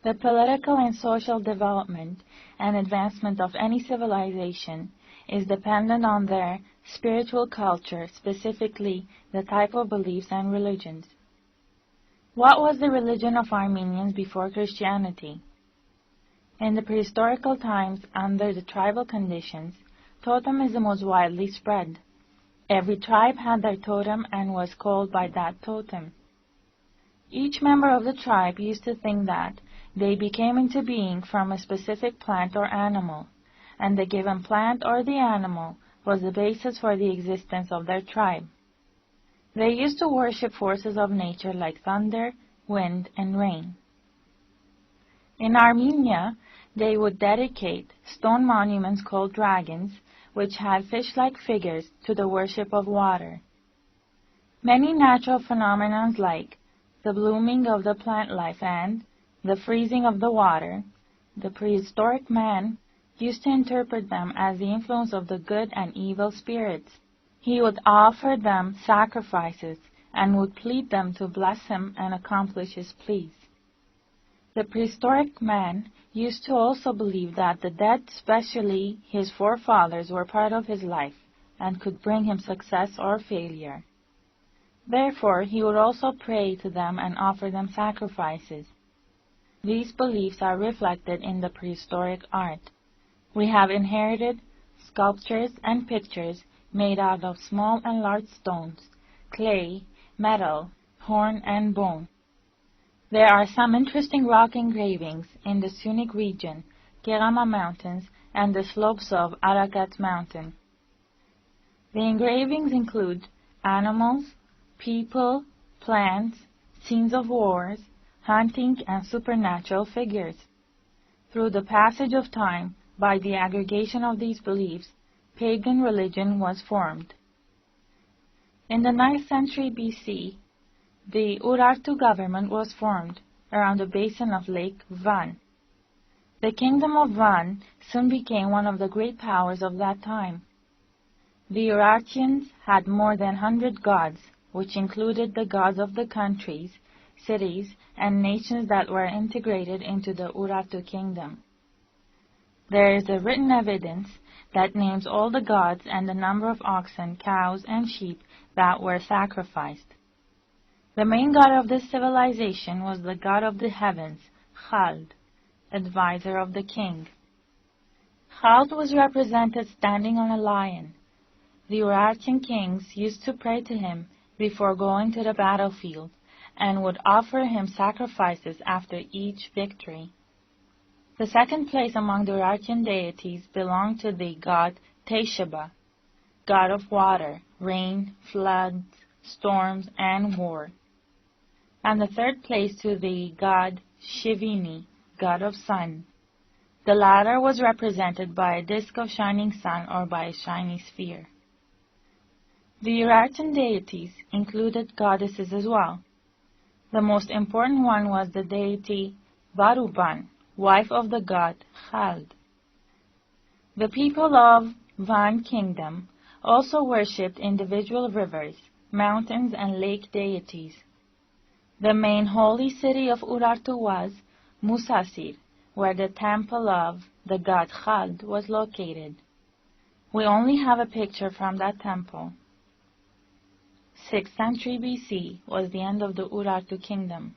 The political and social development and advancement of any civilization is dependent on their spiritual culture, specifically the type of beliefs and religions. What was the religion of Armenians before Christianity? In the prehistorical times, under the tribal conditions, totemism was widely spread. Every tribe had their totem and was called by that totem. Each member of the tribe used to think that they became into being from a specific plant or animal, and the given plant or the animal was the basis for the existence of their tribe. They used to worship forces of nature like thunder, wind, and rain. In Armenia, they would dedicate stone monuments called dragons, which had fish-like figures, to the worship of water. Many natural phenomena like the blooming of the plant life and the freezing of the water, the prehistoric man used to interpret them as the influence of the good and evil spirits. He would offer them sacrifices and would plead them to bless him and accomplish his pleas. The prehistoric man used to also believe that the dead, especially his forefathers, were part of his life and could bring him success or failure. Therefore, he would also pray to them and offer them sacrifices. These beliefs are reflected in the prehistoric art. We have inherited sculptures and pictures made out of small and large stones, clay, metal, horn, and bone. There are some interesting rock engravings in the Sunnic region, Kerama Mountains, and the slopes of Arakat Mountain. The engravings include animals, people, plants, scenes of wars, hunting, and supernatural figures. Through the passage of time, by the aggregation of these beliefs, pagan religion was formed. In the 9th century BC, the Urartu government was formed around the basin of Lake Van. The kingdom of Van soon became one of the great powers of that time. The Urartians had more than 100 gods, which included the gods of the countries, cities, and nations that were integrated into the Urartu kingdom. There is a written evidence that names all the gods and the number of oxen, cows, and sheep that were sacrificed. The main god of this civilization was the god of the heavens, Khald, advisor of the king. Khald was represented standing on a lion. The Urartian kings used to pray to him before going to the battlefield and would offer him sacrifices after each victory. The second place among the Urartian deities belonged to the god Tesheba, god of water, rain, floods, storms, and war, and the third place to the god Shivini, god of sun. The latter was represented by a disk of shining sun or by a shiny sphere. The Urartian deities included goddesses as well. The most important one was the deity Baruban, wife of the god Khald. The people of Van Kingdom also worshipped individual rivers, mountains, and lake deities. The main holy city of Urartu was Musasir, where the temple of the god Khald was located. We only have a picture from that temple. 6th century BC was the end of the Urartu kingdom.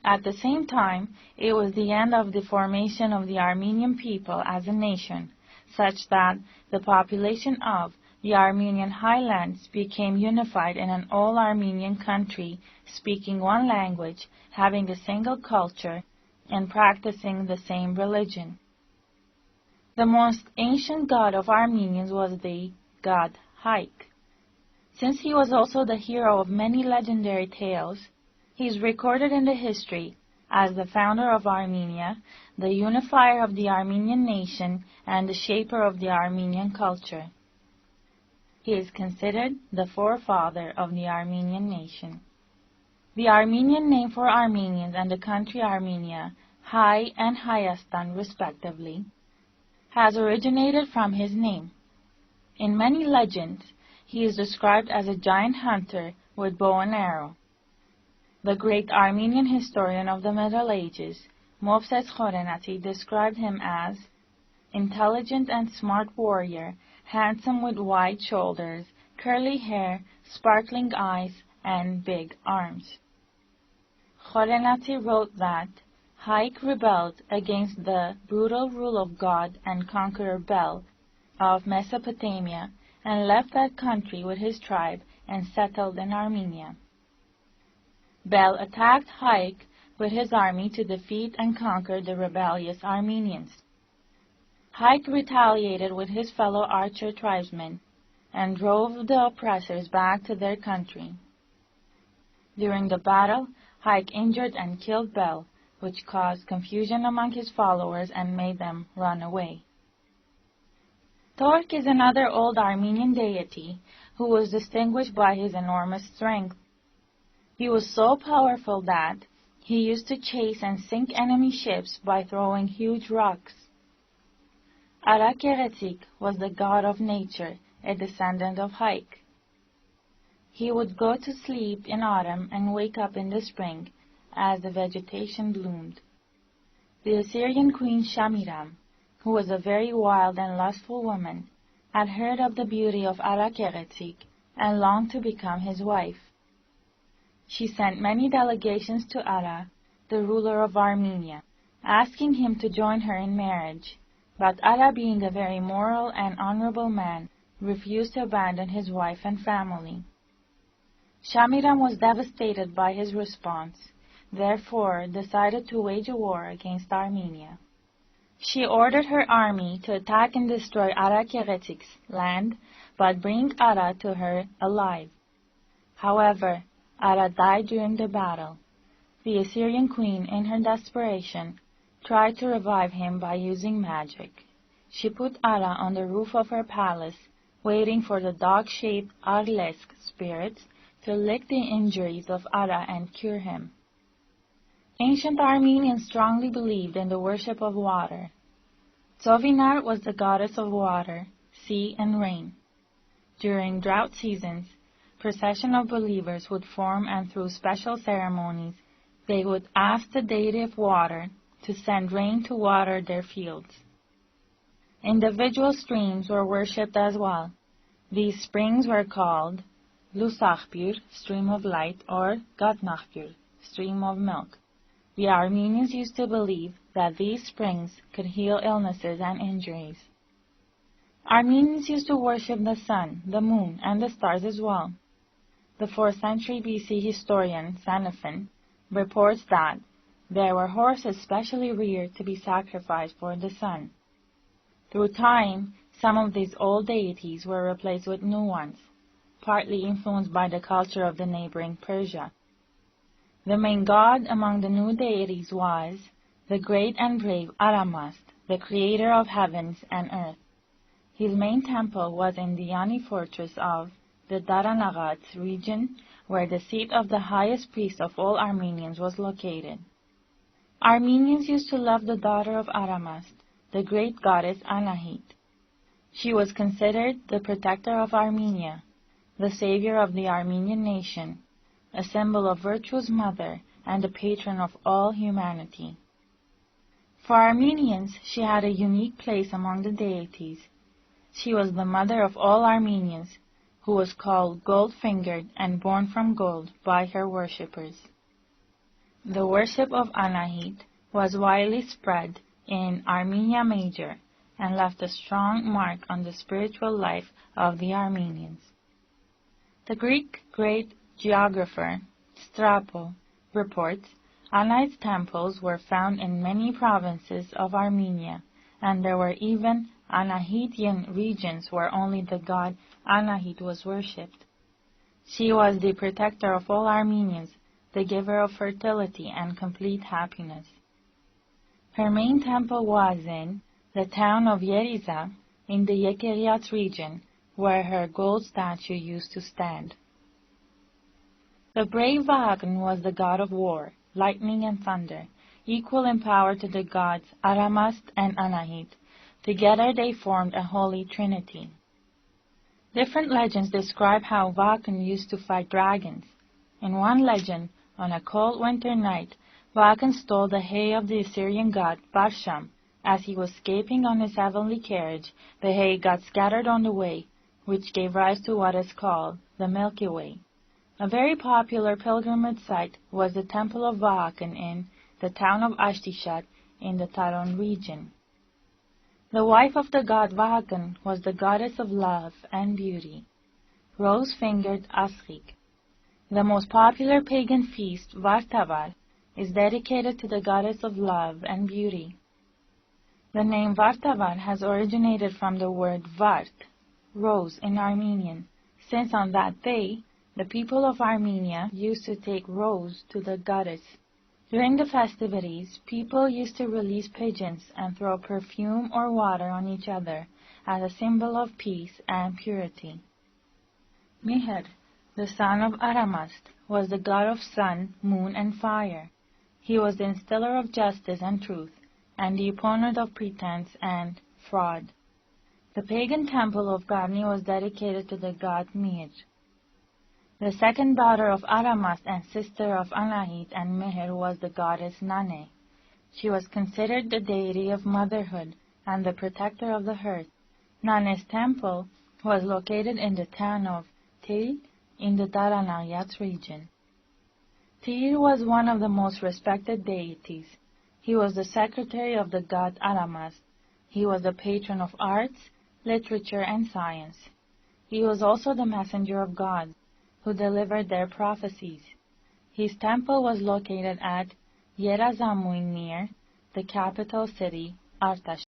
At the same time, it was the end of the formation of the Armenian people as a nation, such that the population of the Armenian highlands became unified in an all-Armenian country, speaking one language, having a single culture, and practicing the same religion. The most ancient god of Armenians was the god Haik. Since he was also the hero of many legendary tales, he is recorded in the history as the founder of Armenia, the unifier of the Armenian nation, and the shaper of the Armenian culture. He is considered the forefather of the Armenian nation. The Armenian name for Armenians and the country Armenia, Hai and Hayastan respectively, has originated from his name. In many legends, he is described as a giant hunter with bow and arrow. The great Armenian historian of the Middle Ages, Movses Khorenati, described him as intelligent and smart warrior, handsome with wide shoulders, curly hair, sparkling eyes, and big arms. Khorenati wrote that Haik rebelled against the brutal rule of God and conqueror Bel of Mesopotamia and left that country with his tribe and settled in Armenia. Bel attacked Haik with his army to defeat and conquer the rebellious Armenians. Haik retaliated with his fellow archer tribesmen and drove the oppressors back to their country. During the battle, Haik injured and killed Bel, which caused confusion among his followers and made them run away. Tork is another old Armenian deity who was distinguished by his enormous strength. He was so powerful that he used to chase and sink enemy ships by throwing huge rocks. Arakeretik was the god of nature, a descendant of Haik. He would go to sleep in autumn and wake up in the spring as the vegetation bloomed. The Assyrian queen Shamiram, who was a very wild and lustful woman, had heard of the beauty of Arakeretik and longed to become his wife. She sent many delegations to Ara, the ruler of Armenia, asking him to join her in marriage, but Ara, being a very moral and honorable man, refused to abandon his wife and family. Shamiram was devastated by his response, therefore decided to wage a war against Armenia. She ordered her army to attack and destroy Arakeretik's land, but bring Ara to her alive. However, Ara died during the battle. The Assyrian queen, in her desperation, tried to revive him by using magic. She put Ara on the roof of her palace, waiting for the dog-shaped Arlesk spirits to lick the injuries of Ara and cure him. Ancient Armenians strongly believed in the worship of water. Zovinar was the goddess of water, sea, and rain. During drought seasons, procession of believers would form, and through special ceremonies, they would ask the deity of water to send rain to water their fields. Individual streams were worshipped as well. These springs were called Lusachbir, stream of light, or Gatnachbir, stream of milk. The Armenians used to believe that these springs could heal illnesses and injuries. Armenians used to worship the sun, the moon, and the stars as well. The 4th century BC historian Xenophon reports that there were horses specially reared to be sacrificed for the sun. Through time, some of these old deities were replaced with new ones, partly influenced by the culture of the neighboring Persia. The main god among the new deities was the great and brave Aramast, the creator of heavens and earth. His main temple was in the Ani fortress of the Daranagats region, where the seat of the highest priest of all Armenians was located. Armenians used to love the daughter of Aramast, the great goddess Anahit. She was considered the protector of Armenia, the savior of the Armenian nation, a symbol of virtue's mother and the patron of all humanity. For Armenians, she had a unique place among the deities. She was the mother of all Armenians, who was called gold-fingered and born from gold by her worshippers. The worship of Anahit was widely spread in Armenia Major and left a strong mark on the spiritual life of the Armenians. The Greek great geographer Strabo reports Anahit's temples were found in many provinces of Armenia, and there were even Anahitian regions where only the god Anahit was worshipped. She was the protector of all Armenians, the giver of fertility and complete happiness. Her main temple was in the town of Yeriza, in the Yekeriat region, where her gold statue used to stand. The brave Vahagn was the god of war, lightning and thunder, equal in power to the gods Aramast and Anahit. Together they formed a holy trinity. Different legends describe how Vahagn used to fight dragons. In one legend, On a cold winter night, Vulcan stole the hay of the Assyrian god Barsham. As he was escaping on his heavenly carriage, the hay got scattered on the way, which gave rise to what is called the Milky Way. A very popular pilgrimage site was the Temple of Vulcan in the town of Ashtishat in the Taron region. The wife of the god Vulcan was the goddess of love and beauty, rose-fingered Asrik. The most popular pagan feast, Vartavar, is dedicated to the goddess of love and beauty. The name Vartavar has originated from the word Vart, rose in Armenian, since on that day, the people of Armenia used to take rose to the goddess. During the festivities, people used to release pigeons and throw perfume or water on each other as a symbol of peace and purity. Miher, the son of Aramast, was the god of sun, moon, and fire. He was the instiller of justice and truth, and the opponent of pretense and fraud. The pagan temple of Garni was dedicated to the god Mir. The second daughter of Aramast and sister of Anahit and Miher was the goddess Nane. She was considered the deity of motherhood and the protector of the hearth. Nane's temple was located in the town of Tir in the Daranayat region. Tir was one of the most respected deities. He was the secretary of the god Aramast. He was the patron of arts, literature, and science. He was also the messenger of God, who delivered their prophecies. His temple was located at Yerazamuin near the capital city, Artash.